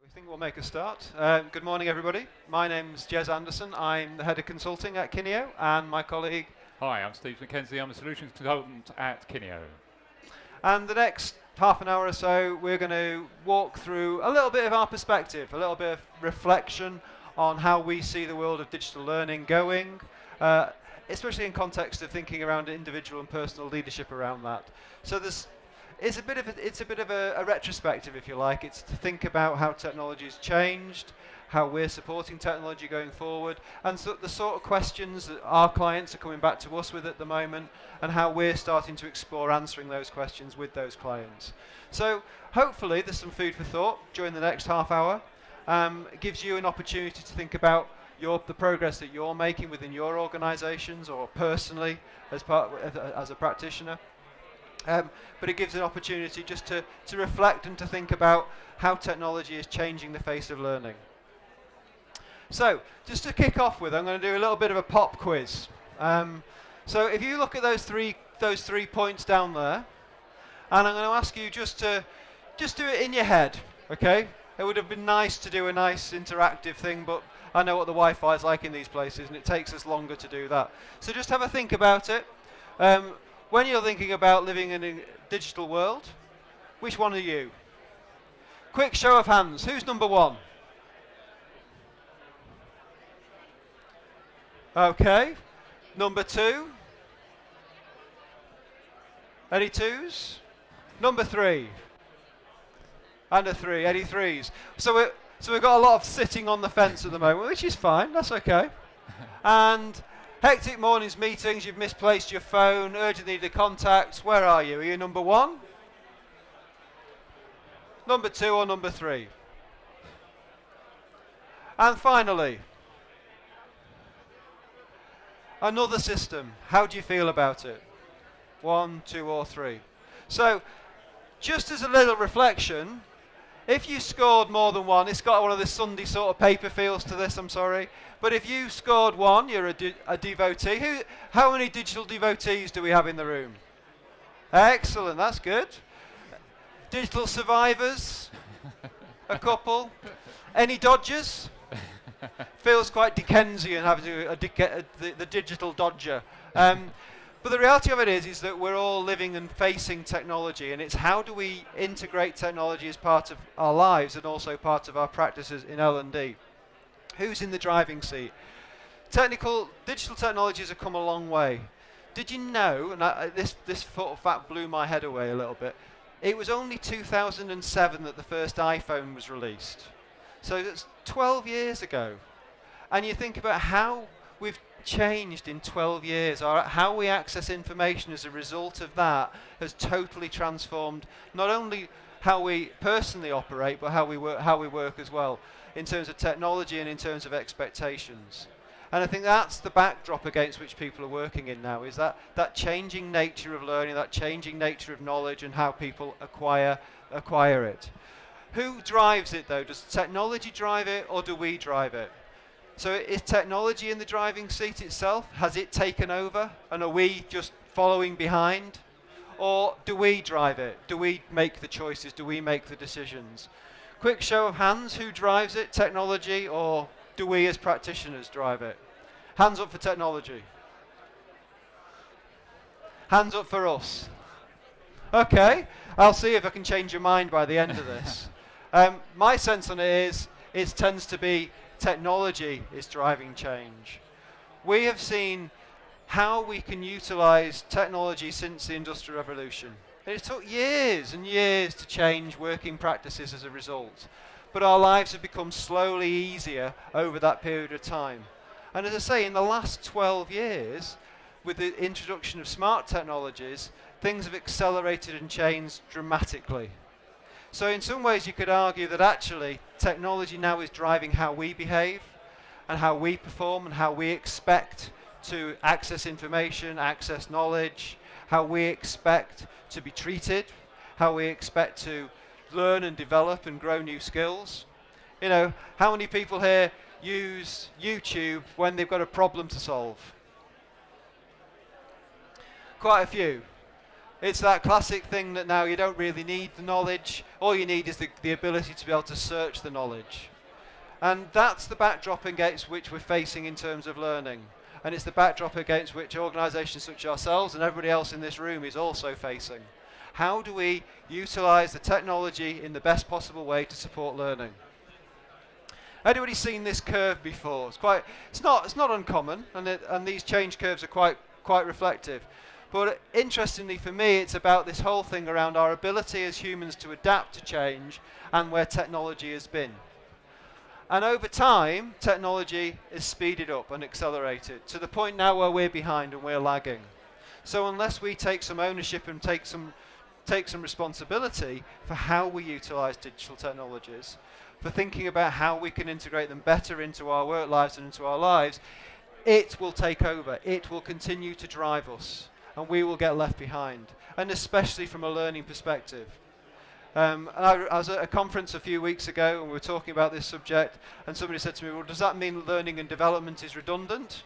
We think we'll make a start. Good morning, everybody. My name's Jez Anderson. I'm the head of consulting at Kineo, and my colleague. Hi, I'm Steve Mackenzie. I'm a solutions consultant at Kineo. And the next half an hour or so, we're going to walk through a little bit of our perspective, a little bit of reflection on how we see the world of digital learning going, especially in context of thinking around individual and personal leadership around that. So it's a bit of a retrospective, if you like. It's to think about how technology has changed, how we're supporting technology going forward, and so the sort of questions that our clients are coming back to us with at the moment, and how we're starting to explore answering those questions with those clients. So hopefully there's some food for thought during the next half hour. It gives you an opportunity to think about the progress that you're making within your organisations or personally as a practitioner. But it gives an opportunity just to reflect and to think about how technology is changing the face of learning. So, just to kick off with, I'm going to do a little bit of a pop quiz. So if you look at those three points down there, and I'm going to ask you just do it in your head, okay? It would have been nice to do a nice interactive thing, but I know what the Wi-Fi is like in these places, and it takes us longer to do that. So just have a think about it. When you're thinking about living in a digital world, which one are you? Quick show of hands. Who's number one? Okay. Number two? Any twos? Number three? And a three. Any threes? So we've got a lot of sitting on the fence at the moment, which is fine. That's okay. And hectic mornings, meetings, you've misplaced your phone, urgently need a contact. Where are you? Are you number one? Number two or number three? And finally, another system. How do you feel about it? One, two or three? So, just as a little reflection, if you scored more than one, it's got one of the Sunday sort of paper feels to this, I'm sorry. But if you scored one, you're a devotee. How many digital devotees do we have in the room? Excellent, that's good. Digital survivors? A couple. Any dodgers? Feels quite Dickensian having the digital dodger. But the reality of it is that we're all living and facing technology, and it's how do we integrate technology as part of our lives and also part of our practices in L&D. Who's in the driving seat? Digital technologies have come a long way. Did you know, and this sort of fact blew my head away a little bit, it was only 2007 that the first iPhone was released. So that's 12 years ago. And you think about how we've changed in 12 years, or how we access information as a result of that has totally transformed not only how we personally operate, but how we work as well, in terms of technology and in terms of expectations. And I think that's the backdrop against which people are working in now, is that changing nature of learning, that changing nature of knowledge and how people acquire it. Who drives it though? Does technology drive it or do we drive it? So is technology in the driving seat itself? Has it taken over and are we just following behind? Or do we drive it? Do we make the choices? Do we make the decisions? Quick show of hands, who drives it? Technology, or do we as practitioners drive it? Hands up for technology. Hands up for us. Okay, I'll see if I can change your mind by the end of this. My sense on it is, it tends to be technology is driving change. We have seen how we can utilize technology since the Industrial Revolution. And it took years and years to change working practices as a result. But our lives have become slowly easier over that period of time. And as I say, in the last 12 years, with the introduction of smart technologies, things have accelerated and changed dramatically. So in some ways you could argue that actually technology now is driving how we behave and how we perform and how we expect to access information, access knowledge, how we expect to be treated, how we expect to learn and develop and grow new skills. You know, how many people here use YouTube when they've got a problem to solve? Quite a few. It's that classic thing that now you don't really need the knowledge. All you need is the ability to be able to search the knowledge. And that's the backdrop against which we're facing in terms of learning. And it's the backdrop against which organisations such as ourselves and everybody else in this room is also facing. How do we utilise the technology in the best possible way to support learning? Anybody seen this curve before? It's not uncommon, and these change curves are quite reflective. But interestingly for me, it's about this whole thing around our ability as humans to adapt to change and where technology has been. And over time, technology is speeded up and accelerated to the point now where we're behind and we're lagging. So unless we take some ownership and take some responsibility for how we utilise digital technologies, for thinking about how we can integrate them better into our work lives and into our lives, it will take over. It will continue to drive us, and we will get left behind, and especially from a learning perspective. And I was at a conference a few weeks ago, and we were talking about this subject, and somebody said to me, well, does that mean learning and development is redundant?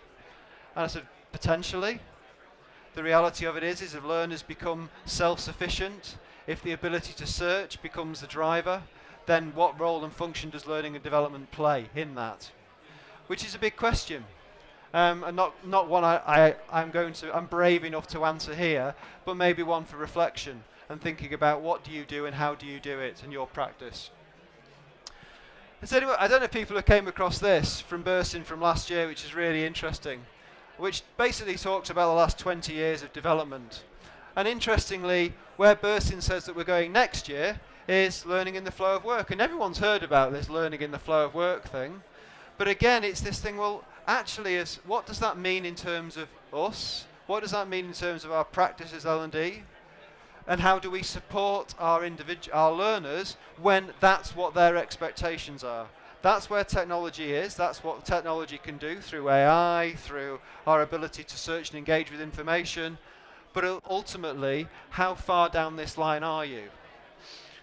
And I said, potentially. The reality of it is if learners become self-sufficient, if the ability to search becomes the driver, then what role and function does learning and development play in that? Which is a big question. And not one I'm brave enough to answer here, but maybe one for reflection and thinking about what do you do and how do you do it in your practice. So anyway, I don't know if people have came across this from Bursin from last year, which is really interesting, which basically talks about the last 20 years of development. And interestingly, where Bursin says that we're going next year is learning in the flow of work. And everyone's heard about this learning in the flow of work thing. But again, it's this thing, well, actually, what does that mean in terms of us? What does that mean in terms of our practice as L&D? And how do we support our learners when that's what their expectations are? That's where technology is. That's what technology can do through AI, through our ability to search and engage with information. But ultimately, how far down this line are you?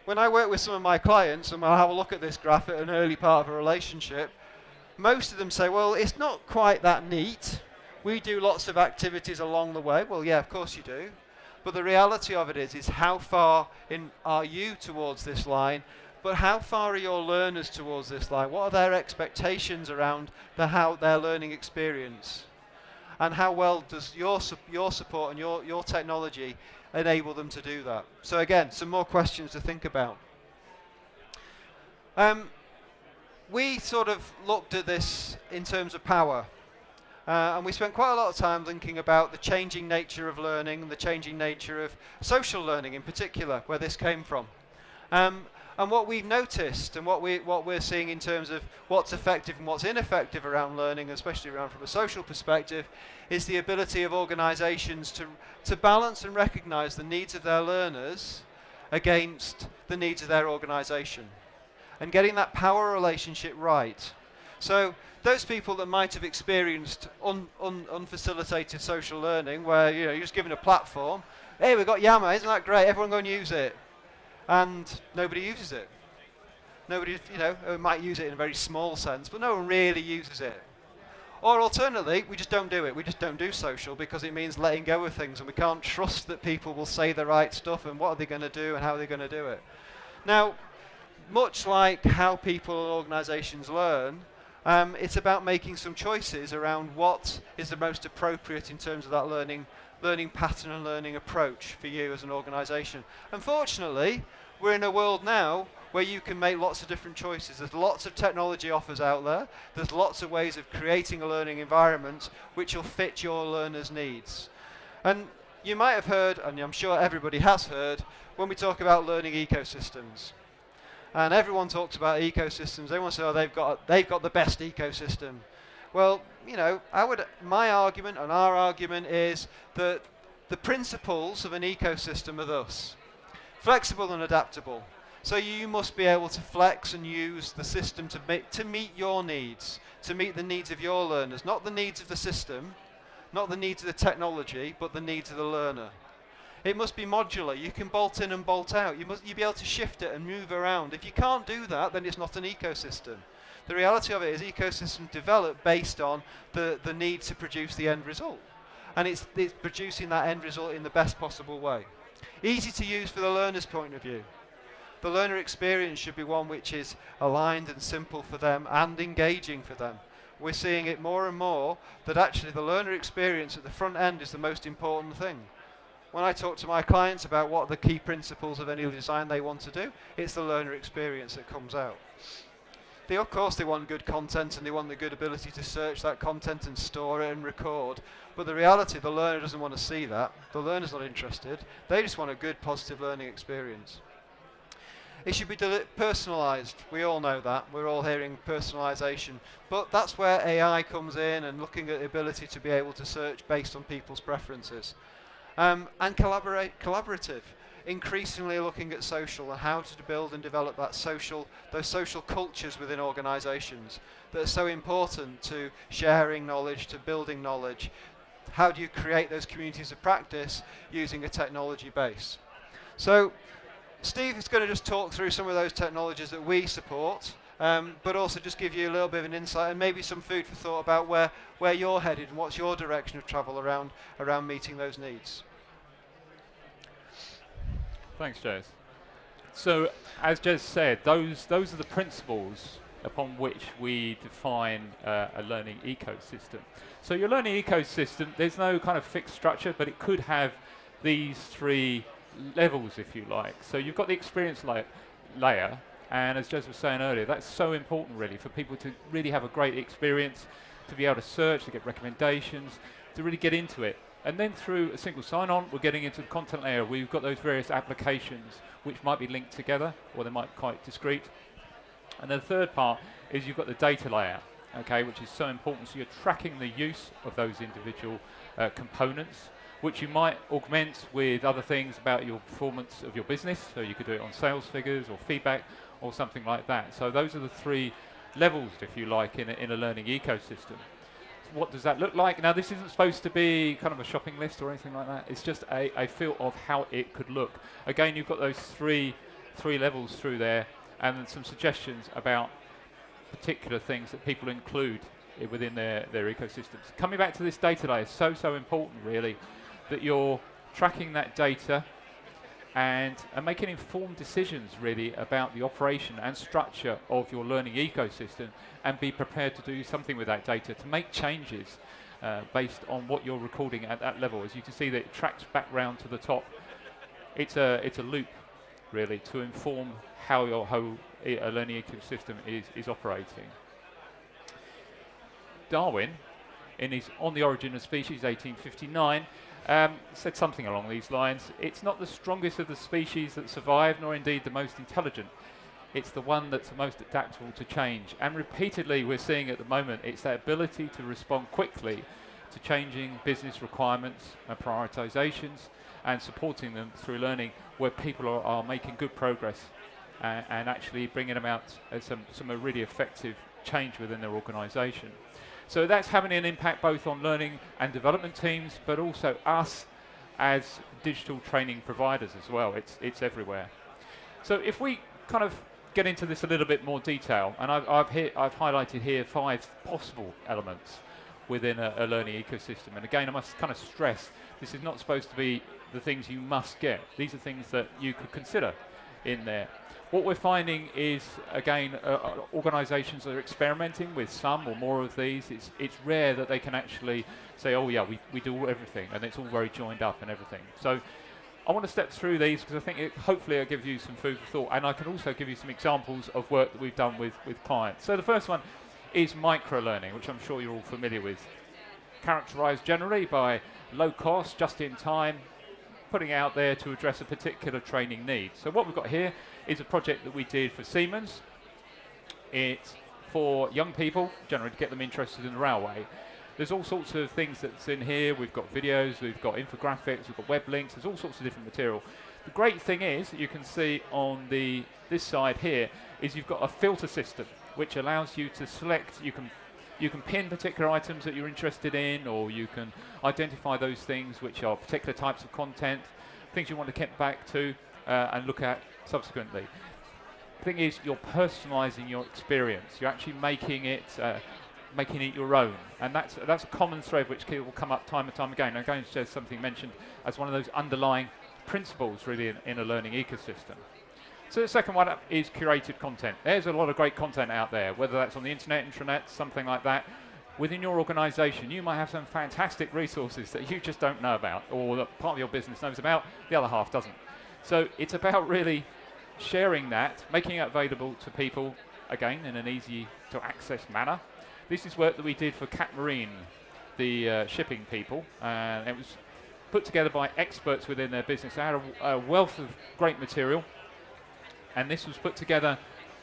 When I work with some of my clients, and I'll have a look at this graph at an early part of a relationship, most of them say, well, it's not quite that neat. We do lots of activities along the way. Well, yeah, of course you do. But the reality of it is how far in are you towards this line, but how far are your learners towards this line? What are their expectations around how their learning experience? And how well does your support and your technology enable them to do that? So again, some more questions to think about. We sort of looked at this in terms of power. And we spent quite a lot of time thinking about the changing nature of learning and the changing nature of social learning in particular, where this came from. And what we've noticed and what we're seeing in terms of what's effective and what's ineffective around learning, especially around from a social perspective, is the ability of organisations to balance and recognise the needs of their learners against the needs of their organisation. And getting that power relationship right. So those people that might have experienced unfacilitated social learning, where you're just given a platform, hey, we've got Yammer, isn't that great? Everyone go and use it. And nobody uses it. Nobody, might use it in a very small sense, but no one really uses it. Or alternately, we just don't do it. We just don't do social because it means letting go of things, and we can't trust that people will say the right stuff and what are they going to do and how are they going to do it. Now, much like how people and organisations learn, it's about making some choices around what is the most appropriate in terms of that learning pattern and learning approach for you as an organisation. Unfortunately, we're in a world now where you can make lots of different choices. There's lots of technology offers out there. There's lots of ways of creating a learning environment which will fit your learners' needs. And you might have heard, and I'm sure everybody has heard, when we talk about learning ecosystems. And everyone talks about ecosystems. Everyone says, oh, they've got the best ecosystem. Well, my argument and our argument is that the principles of an ecosystem are thus: flexible and adaptable. So you must be able to flex and use the system to meet your needs, to meet the needs of your learners, not the needs of the system, not the needs of the technology, but the needs of the learner. It must be modular. You can bolt in and bolt out. You'll be able to shift it and move around. If you can't do that, then it's not an ecosystem. The reality of it is ecosystems develop based on the need to produce the end result. And it's producing that end result in the best possible way. Easy to use for the learner's point of view. The learner experience should be one which is aligned and simple for them and engaging for them. We're seeing it more and more that actually the learner experience at the front end is the most important thing. When I talk to my clients about what are the key principles of any design they want to do, it's the learner experience that comes out. Of course they want good content and they want the good ability to search that content and store it and record, but the reality, the learner doesn't want to see that. The learner's not interested. They just want a good positive learning experience. It should be personalised. We all know that. We're all hearing personalisation. But that's where AI comes in and looking at the ability to be able to search based on people's preferences. And collaborative. Increasingly looking at social and how to build and develop those social cultures within organisations that are so important to sharing knowledge, to building knowledge. How do you create those communities of practice using a technology base? So Steve is going to just talk through some of those technologies that we support, but also just give you a little bit of an insight and maybe some food for thought about where you're headed and what's your direction of travel around meeting those needs. Thanks, Jez. So, as Jez said, those are the principles upon which we define a learning ecosystem. So your learning ecosystem, there's no kind of fixed structure, but it could have these three levels, if you like. So you've got the experience layer, and as Jez was saying earlier, that's so important really for people to really have a great experience, to be able to search, to get recommendations, to really get into it. And then through a single sign-on, we're getting into the content layer where you've got those various applications which might be linked together, or they might be quite discrete. And then the third part is you've got the data layer, okay, which is so important. So you're tracking the use of those individual components, which you might augment with other things about your performance of your business. So you could do it on sales figures or feedback or something like that. So those are the three levels, if you like, in a learning ecosystem. What does that look like? Now, this isn't supposed to be kind of a shopping list or anything like that. It's just a feel of how it could look. Again, you've got those three levels through there, and then some suggestions about particular things that people include within their ecosystems. Coming back to this data layer, so important really, that you're tracking that data and making informed decisions really about the operation and structure of your learning ecosystem, and be prepared to do something with that data, to make changes based on what you're recording at that level. As you can see, that it tracks back round to the top. It's a loop really to inform how your whole learning ecosystem is operating. Darwin, in his On the Origin of Species, 1859, said something along these lines: it's not the strongest of the species that survive, nor indeed the most intelligent. It's the one that's the most adaptable to change. And repeatedly we're seeing at the moment, it's that ability to respond quickly to changing business requirements and prioritizations, and supporting them through learning, where people are making good progress and actually bringing about some really effective change within their organization. So that's having an impact both on learning and development teams, but also us as digital training providers as well. It's everywhere. So if we kind of get into this a little bit more detail, and I've highlighted here 5 possible elements within a learning ecosystem. And again, I must kind of stress, this is not supposed to be the things you must get. These are things that you could consider in there. What we're finding is, again, organisations are experimenting with some or more of these. It's rare that they can actually say, oh yeah, we do everything, and it's all very joined up and everything. So I want to step through these because I think hopefully it'll give you some food for thought, and I can also give you some examples of work that we've done with clients. So the first one is micro-learning, which I'm sure you're all familiar with. Characterised generally by low cost, just in time, putting out there to address a particular training need. So what we've got here is a project that we did for Siemens. It's for young people, generally to get them interested in the railway. There's all sorts of things that's in here. We've got videos, we've got infographics, we've got web links, there's all sorts of different material. The great thing is that you can see on this side here is you've got a filter system which allows you to select, you can pin particular items that you're interested in, or you can identify those things which are particular types of content, things you want to get back to and look at subsequently. The thing is, you're personalising your experience. You're actually making it your own, and that's a common thread which will come up time and time again. Again, there's something mentioned as one of those underlying principles really in a learning ecosystem. So the second one up is curated content. There's a lot of great content out there, whether that's on the internet, intranet, something like that. Within your organization, you might have some fantastic resources that you just don't know about, or that part of your business knows about, the other half doesn't. So it's about really sharing that, making it available to people, again, in an easy to access manner. This is work that we did for Cat Marine, the shipping people, and it was put together by experts within their business. They had a wealth of great material, and this was put together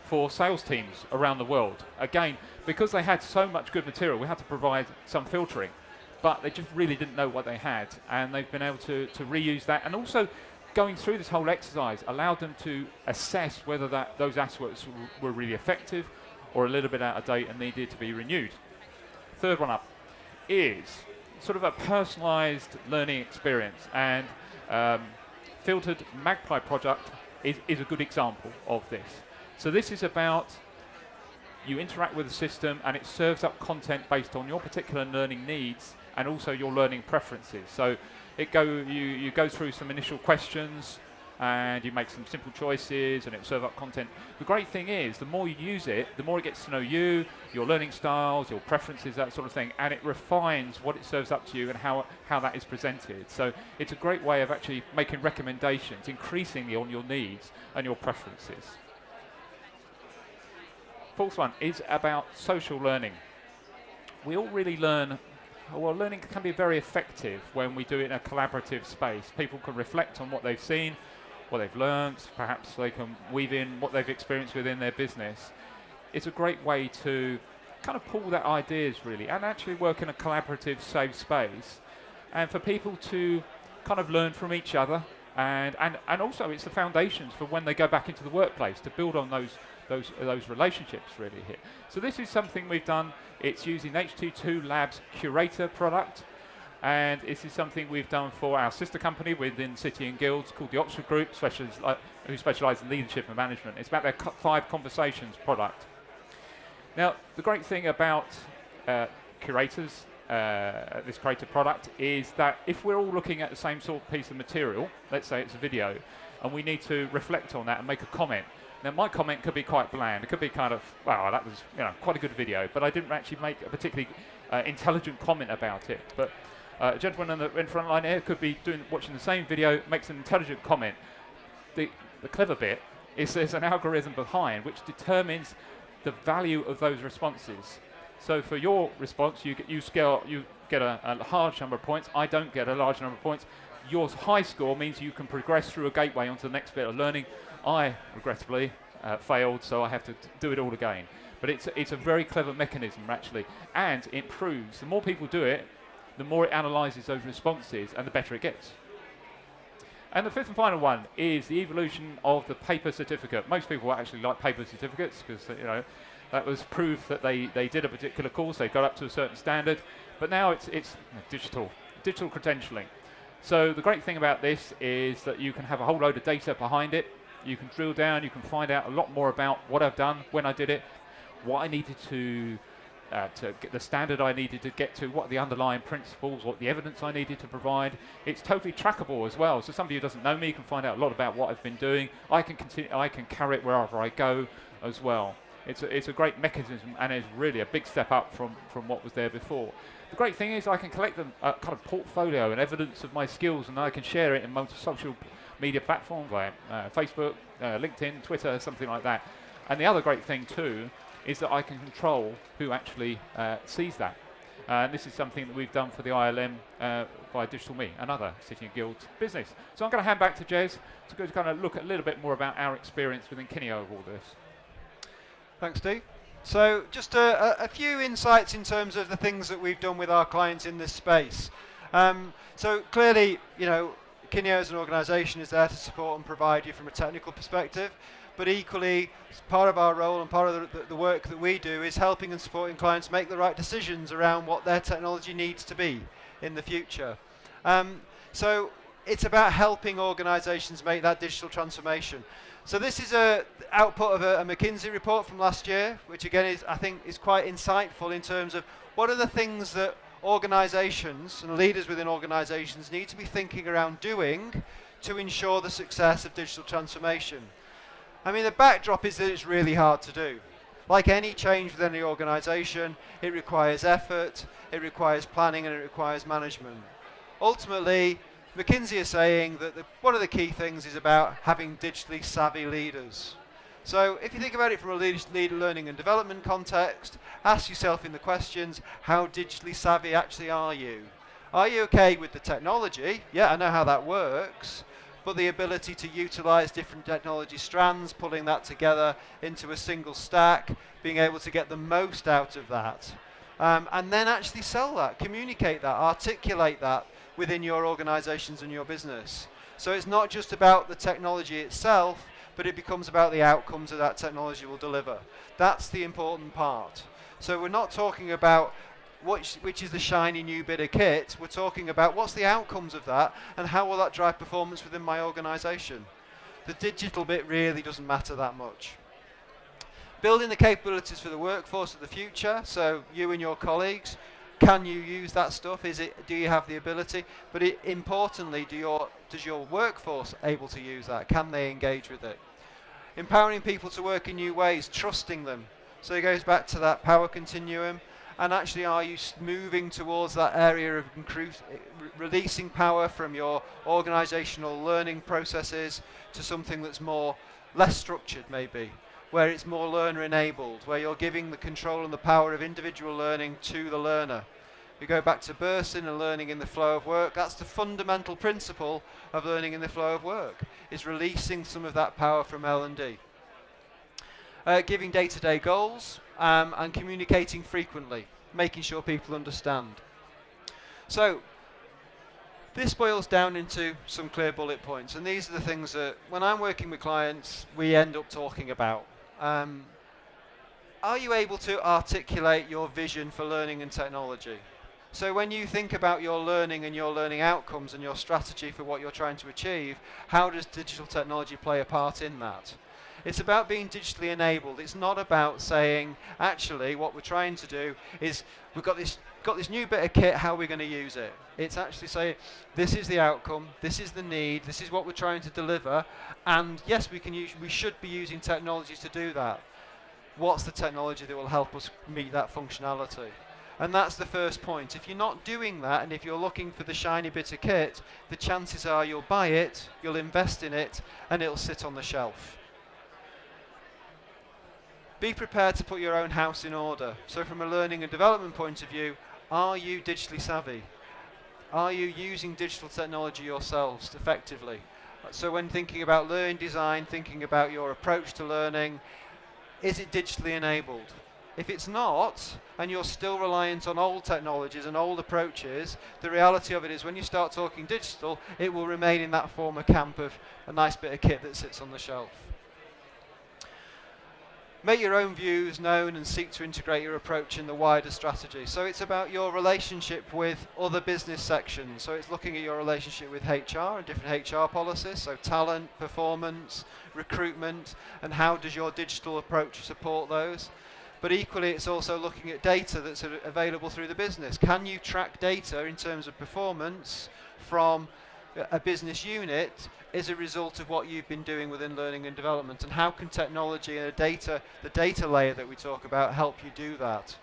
for sales teams around the world. Again, because they had so much good material, we had to provide some filtering, but they just really didn't know what they had, and they've been able to reuse that, and also going through this whole exercise allowed them to assess whether those aspects were really effective or a little bit out of date and needed to be renewed. Third one up is sort of a personalized learning experience, and Filtered Magpie product is a good example of this. So this is about you interact with the system and it serves up content based on your particular learning needs and also your learning preferences. So you go through some initial questions and you make some simple choices and it serves up content. The great thing is the more you use it, the more it gets to know you, your learning styles, your preferences, that sort of thing, and it refines what it serves up to you and how that is presented. So it's a great way of actually making recommendations increasingly on your needs and your preferences. Fourth one is about social learning. We all really learn. Well, learning can be very effective when we do it in a collaborative space. People can reflect on what they've seen, what they've learned, perhaps they can weave in what they've experienced within their business. It's a great way to kind of pull that ideas really and actually work in a collaborative, safe space, and for people to kind of learn from each other, and also it's the foundations for when they go back into the workplace to build on those relationships really here. So this is something we've done. It's using H22 Labs Curator product, and this is something we've done for our sister company within City and Guilds called the Oxford Group, who specialise in leadership and management. It's about their 5 conversations product. Now, the great thing about curators, this Curator product, is that if we're all looking at the same sort of piece of material, let's say it's a video, and we need to reflect on that and make a comment. Now, my comment could be quite bland. It could be kind of, wow, that was quite a good video, but I didn't actually make a particularly intelligent comment about it. But a gentleman in front line here could be watching the same video, makes an intelligent comment. The clever bit is there's an algorithm behind which determines the value of those responses. So for your response, you get a large number of points. I don't get a large number of points. Your high score means you can progress through a gateway onto the next bit of learning. I, regrettably, failed, so I have to do it all again. But it's a very clever mechanism, actually, and it proves the more people do it, the more it analyses those responses, and the better it gets. And the fifth and final one is the evolution of the paper certificate. Most people actually like paper certificates because that was proof that they did a particular course, they got up to a certain standard. But now it's digital credentialing. So the great thing about this is that you can have a whole load of data behind it. You can drill down, you can find out a lot more about what I've done, when I did it, what I needed to get the standard I needed to get to, what the underlying principles, what the evidence I needed to provide. It's totally trackable as well. So somebody who doesn't know me can find out a lot about what I've been doing. I can carry it wherever I go as well. It's a great mechanism, and it's really a big step up from what was there before. The great thing is I can collect them kind of portfolio and evidence of my skills, and I can share it in social media platforms like Facebook, LinkedIn, Twitter, something like that. And the other great thing too is that I can control who actually sees that. And this is something that we've done for the ILM via Digital Me, another City and Guilds business. So I'm going to hand back to Jez to go to kind of look a little bit more about our experience within Kineo of all this. Thanks, Steve. So just a few insights in terms of the things that we've done with our clients in this space. So clearly, Kineo as an organisation is there to support and provide you from a technical perspective, but equally, part of our role and part of the work that we do is helping and supporting clients make the right decisions around what their technology needs to be in the future. So it's about helping organisations make that digital transformation. So this is an output of a Mackenzie report from last year, which again I think is quite insightful in terms of what are the things that organisations and leaders within organisations need to be thinking around doing to ensure the success of digital transformation? I mean, the backdrop is that it's really hard to do. Like any change within the organisation, it requires effort, it requires planning, and it requires management. Ultimately, Mackenzie is saying that one of the key things is about having digitally savvy leaders. So if you think about it from a learning and development context, ask yourself in the questions, how digitally savvy actually are you? Are you okay with the technology? Yeah, I know how that works. But the ability to utilize different technology strands, pulling that together into a single stack, being able to get the most out of that. And then actually sell that, communicate that, articulate that within your organizations and your business. So it's not just about the technology itself, but it becomes about the outcomes that that technology will deliver. That's the important part. So we're not talking about which is the shiny new bit of kit. We're talking about what's the outcomes of that and how will that drive performance within my organization. The digital bit really doesn't matter that much. Building the capabilities for the workforce of the future, so you and your colleagues, can you use that stuff? Do you have the ability? But importantly, does your workforce able to use that? Can they engage with it? Empowering people to work in new ways, trusting them. So it goes back to that power continuum. And actually, are you moving towards that area of releasing power from your organizational learning processes to something that's less structured maybe, where it's more learner enabled, where you're giving the control and the power of individual learning to the learner. We go back to bursting and learning in the flow of work. That's the fundamental principle of learning in the flow of work, is releasing some of that power from L&D. Giving day-to-day goals and communicating frequently, making sure people understand. So this boils down into some clear bullet points, and these are the things that when I'm working with clients we end up talking about. Are you able to articulate your vision for learning and technology? So when you think about your learning and your learning outcomes and your strategy for what you're trying to achieve, how does digital technology play a part in that? It's about being digitally enabled. It's not about saying, actually, what we're trying to do is we've got this new bit of kit, how are we going to use it? It's actually saying, this is the outcome, this is the need, this is what we're trying to deliver, and yes, we should be using technologies to do that. What's the technology that will help us meet that functionality? And that's the first point. If you're not doing that, and if you're looking for the shiny bit of kit, the chances are you'll buy it, you'll invest in it, and it'll sit on the shelf. Be prepared to put your own house in order. So from a learning and development point of view, are you digitally savvy? Are you using digital technology yourselves effectively? So when thinking about learning design, thinking about your approach to learning, is it digitally enabled? If it's not, and you're still reliant on old technologies and old approaches, the reality of it is when you start talking digital, it will remain in that former camp of a nice bit of kit that sits on the shelf. Make your own views known and seek to integrate your approach in the wider strategy. So it's about your relationship with other business sections. So it's looking at your relationship with HR and different HR policies, so talent, performance, recruitment, and how does your digital approach support those. But equally, it's also looking at data that's available through the business. Can you track data in terms of performance from a business unit as a result of what you've been doing within learning and development, and how can technology and the data layer that we talk about help you do that?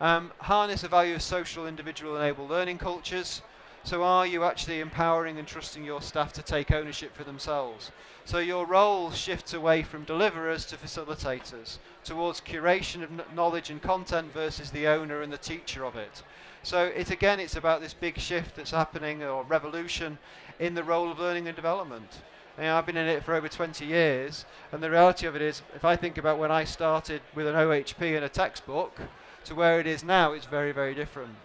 Harness the value of social, individual enabled learning cultures. So are you actually empowering and trusting your staff to take ownership for themselves? So your role shifts away from deliverers to facilitators, towards curation of knowledge and content versus the owner and the teacher of it. So it's about this big shift that's happening, or revolution, in the role of learning and development. I've been in it for over 20 years, and the reality of it is, if I think about when I started with an OHP and a textbook, to where it is now, it's very, very different.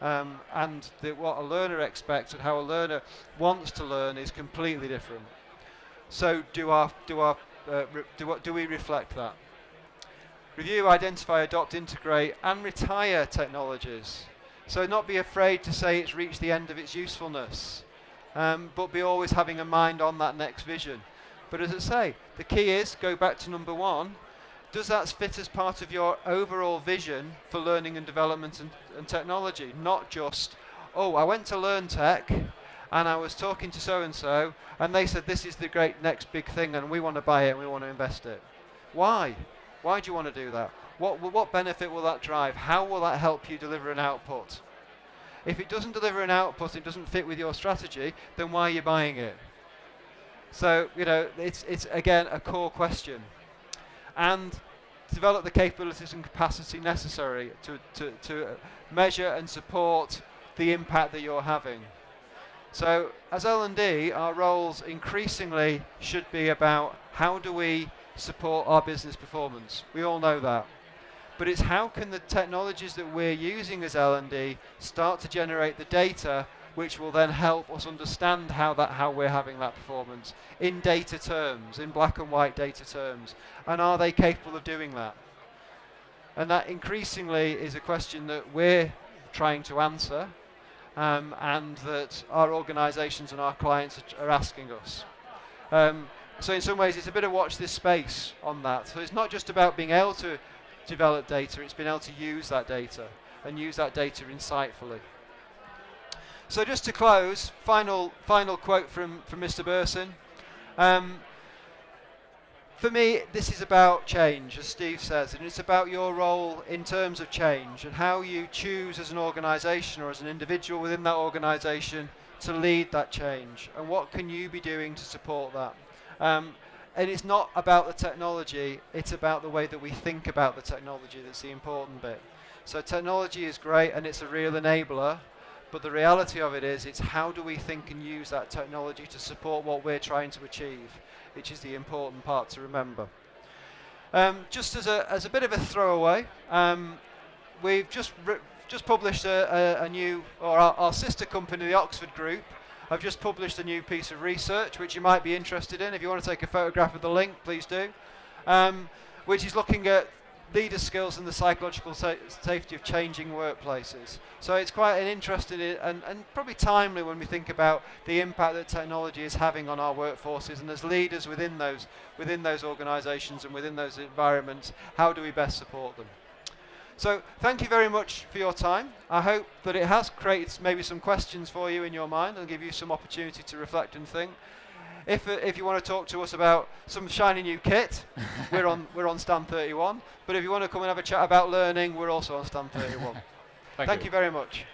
And what a learner expects and how a learner wants to learn is completely different. So do we reflect that? Review, identify, adopt, integrate, and retire technologies. So not be afraid to say it's reached the end of its usefulness, but be always having a mind on that next vision. But as I say, the key is, go back to number one, does that fit as part of your overall vision for learning and development and technology? Not just, oh, I went to learn tech, and I was talking to so-and-so, and they said this is the great next big thing, and we want to buy it, and we want to invest it. Why? Why do you want to do that? What benefit will that drive? How will that help you deliver an output? If it doesn't deliver an output, it doesn't fit with your strategy, then why are you buying it? So, it's again a core question. And develop the capabilities and capacity necessary to measure and support the impact that you're having. So as L&D, our roles increasingly should be about how do we support our business performance. We all know that. But it's how can the technologies that we're using as L&D start to generate the data which will then help us understand how we're having that performance in data terms, in black and white data terms. And are they capable of doing that? And that increasingly is a question that we're trying to answer, and that our organisations and our clients are asking us. So in some ways it's a bit of watch this space on that. So it's not just about being able to develop data, it's being able to use that data and use that data insightfully. So just to close, final quote from Mr. Burson. For me, this is about change, as Steve says, and it's about your role in terms of change and how you choose as an organisation or as an individual within that organisation to lead that change, and what can you be doing to support that. And it's not about the technology, it's about the way that we think about the technology that's the important bit. So technology is great and it's a real enabler, but the reality of it is it's how do we think and use that technology to support what we're trying to achieve, which is the important part to remember. Just as a bit of a throwaway, we've just published a new, or our sister company, the Oxford Group, have just published a new piece of research which you might be interested in. If you want to take a photograph of the link, please do. Which is looking at leader skills and the psychological safety of changing workplaces. So it's quite an interesting and probably timely when we think about the impact that technology is having on our workforces, and as leaders within those organisations and within those environments, how do we best support them? So thank you very much for your time. I hope that it has created maybe some questions for you in your mind and give you some opportunity to reflect and think. If you want to talk to us about some shiny new kit, we're on stand 31. But if you want to come and have a chat about learning, we're also on stand 31. Thank you very much.